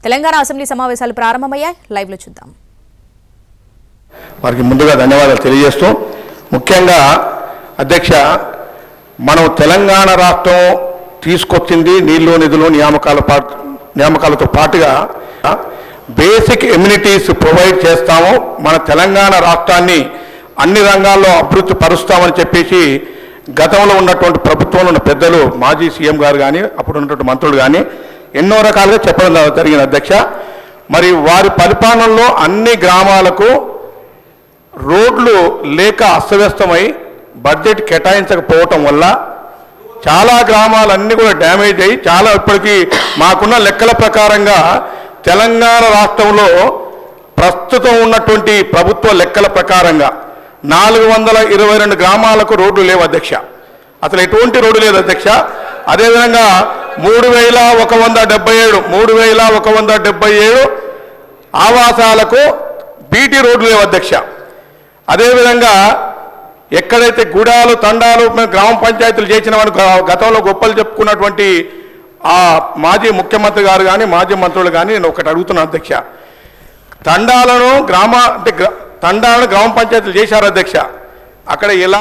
Telangana assembly సమావేశాలు ప్రారంభమయ్యాయి. లైవ్లో చూద్దాం. వారికి ముందుగా ధన్యవాదాలు తెలియజేస్తూ, ముఖ్యంగా అధ్యక్ష, మనం తెలంగాణ రాష్ట్రం తీసుకొచ్చింది నీళ్లు నిధులు నియామకాలతో పాటుగా బేసిక్ ఎమ్యూనిటీస్ ప్రొవైడ్ చేస్తాము, మన తెలంగాణ రాష్ట్రాన్ని అన్ని రంగాల్లో అభివృద్ధి పరుస్తామని చెప్పేసి గతంలో ఉన్నటువంటి ప్రభుత్వంలో ఉన్న పెద్దలు, మాజీ సీఎం గారు కానీ అప్పుడు ఉన్నటువంటి మంత్రులు కానీ ఎన్నో రకాలుగా చెప్పడం జరిగింది అధ్యక్ష. మరి వారి పరిపాలనలో అన్ని గ్రామాలకు రోడ్లు లేక అస్తవ్యస్తమై బడ్జెట్ కేటాయించకపోవటం వల్ల చాలా గ్రామాలన్నీ కూడా డ్యామేజ్ అయ్యి చాలా ఇప్పటికీ మాకున్న లెక్కల ప్రకారంగా తెలంగాణ రాష్ట్రంలో ప్రస్తుతం ఉన్నటువంటి ప్రభుత్వ లెక్కల ప్రకారంగా 422 గ్రామాలకు రోడ్లు లేవు అధ్యక్ష. అసలు ఎటువంటి రోడ్డు లేదు అధ్యక్ష. అదేవిధంగా 3177 ఆవాసాలకు బీటీ రోడ్లు లేవు అధ్యక్ష. అదేవిధంగా ఎక్కడైతే గుడాలు తండాలు గ్రామ పంచాయతీలు చేసిన వారు గతంలో గొప్పలు చెప్పుకున్నటువంటి ఆ మాజీ ముఖ్యమంత్రి గారు కానీ మాజీ మంత్రులు కానీ నేను ఒకటి అడుగుతున్నాను అధ్యక్ష, తండాలను గ్రామ పంచాయతీలు చేశారు అధ్యక్ష. అక్కడ ఎలా